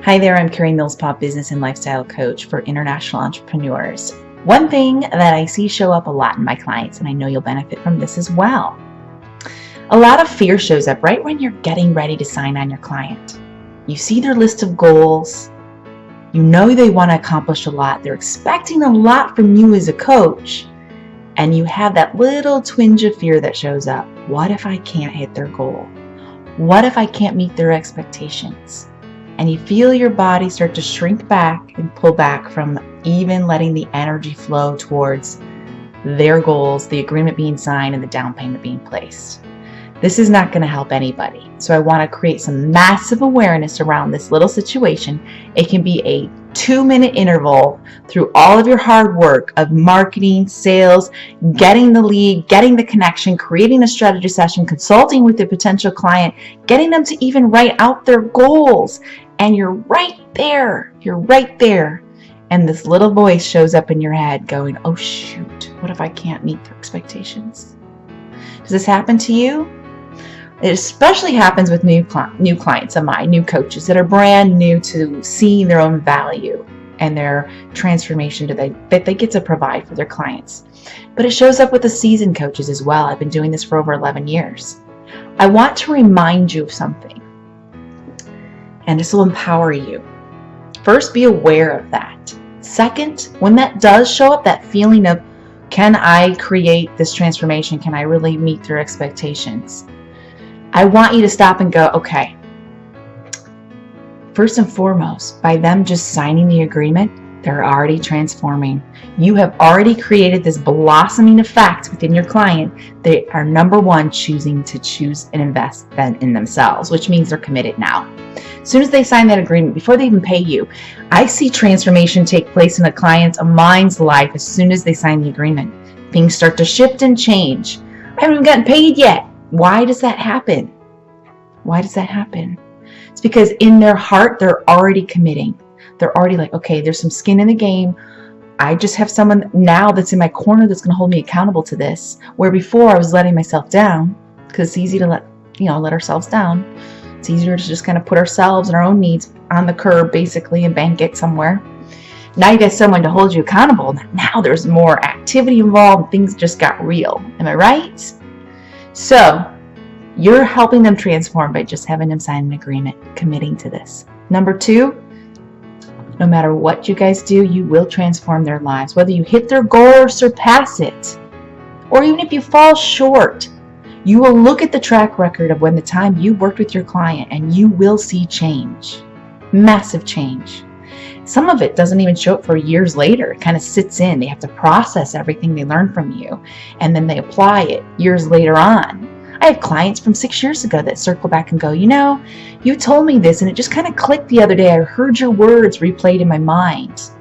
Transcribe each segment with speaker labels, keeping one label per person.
Speaker 1: Hi there, I'm Carrie Millspaw, business and lifestyle coach for international entrepreneurs. One thing that I see show up a lot in my clients, and I know you'll benefit from this as well. A lot of fear shows up right when you're getting ready to sign on your client. You see their list of goals. You know they want to accomplish a lot. They're expecting a lot from you as a coach. And you have that little twinge of fear that shows up. What if I can't hit their goal? What if I can't meet their expectations? And you feel your body start to shrink back and pull back from even letting the energy flow towards their goals, the agreement being signed, and the down payment being placed. This is not going to help anybody. So I want to create some massive awareness around this little situation. It can be a 2-minute interval through all of your hard work of marketing, sales, getting the lead, getting the connection, creating a strategy session, consulting with the potential client, getting them to even write out their goals. And you're right there. You're right there. And this little voice shows up in your head going, oh shoot, what if I can't meet their expectations? Does this happen to you? It especially happens with new clients of mine, new coaches that are brand new to seeing their own value and their transformation that they get to provide for their clients. But it shows up with the seasoned coaches as well. I've been doing this for over 11 years. I want to remind you of something, and this will empower you. First, be aware of that. Second, when that does show up, that feeling of, can I create this transformation? Can I really meet their expectations? I want you to stop and go, okay, first and foremost, by them just signing the agreement, they're already transforming. You have already created this blossoming effect within your client. They are, number one, choosing to choose and invest in themselves, which means they're committed now. As soon as they sign that agreement, before they even pay you, I see transformation take place in a client's, a mind's life as soon as they sign the agreement. Things start to shift and change. I haven't even gotten paid yet. Why does that happen? Why does that happen? It's because in their heart, they're already committing. They're already like, okay, there's some skin in the game. I just have someone now that's in my corner that's going to hold me accountable to this. Where before I was letting myself down, because it's easy to let ourselves down. It's easier to just kind of put ourselves and our own needs on the curb, basically, and bank it somewhere. Now you got someone to hold you accountable. Now there's more activity involved. Things just got real. Am I right? So you're helping them transform by just having them sign an agreement, committing to this. Number two, no matter what you guys do, you will transform their lives. Whether you hit their goal or surpass it, or even if you fall short, you will look at the track record of when the time you worked with your client and you will see change, massive change. Some of it doesn't even show up for years later. It kind of sits in. They have to process everything they learned from you, and then they apply it years later on. I have clients from 6 years ago that circle back and go, you told me this, and it just kind of clicked the other day. I heard your words replayed in my mind,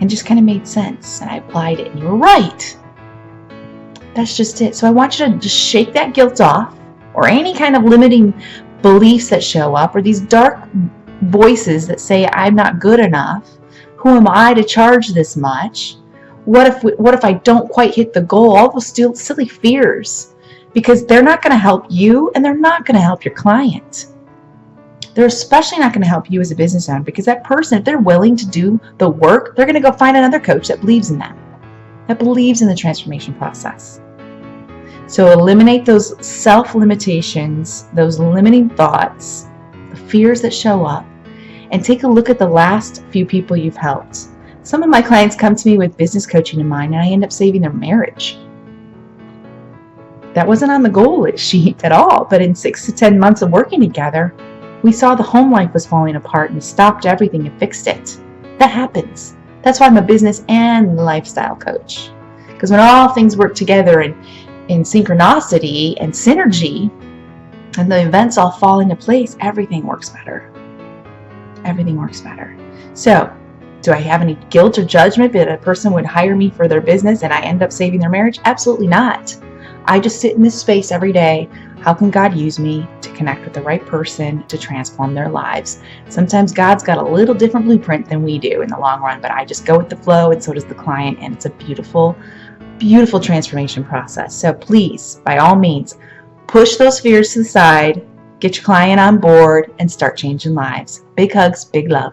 Speaker 1: and just kind of made sense, and I applied it, and you were right. That's just it. So I want you to just shake that guilt off, or any kind of limiting beliefs that show up, or these dark voices that say I'm not good enough. Who am I to charge this much? What if I don't quite hit the goal? All those silly fears, because they're not going to help you, and they're not going to help your client. They're especially not going to help you as a business owner, because that person, if they're willing to do the work, they're going to go find another coach that believes in them, that believes in the transformation process. So eliminate those self-limitations, those limiting thoughts, the fears that show up, and take a look at the last few people you've helped. Some of my clients come to me with business coaching in mind, and I end up saving their marriage. That wasn't on the goal sheet at all, but in 6 to 10 months of working together, we saw the home life was falling apart, and we stopped everything and fixed it. That happens. That's why I'm a business and lifestyle coach. Because when all things work together in synchronicity and synergy, and the events all fall into place, everything works better. Everything works better. So, do I have any guilt or judgment that a person would hire me for their business and I end up saving their marriage? Absolutely not. I just sit in this space every day. How can God use me to connect with the right person to transform their lives? Sometimes God's got a little different blueprint than we do in the long run, but I just go with the flow, and so does the client, and it's a beautiful, beautiful transformation process. So please, by all means, push those fears to the side, Get your client on board and start changing lives. Big hugs, big love.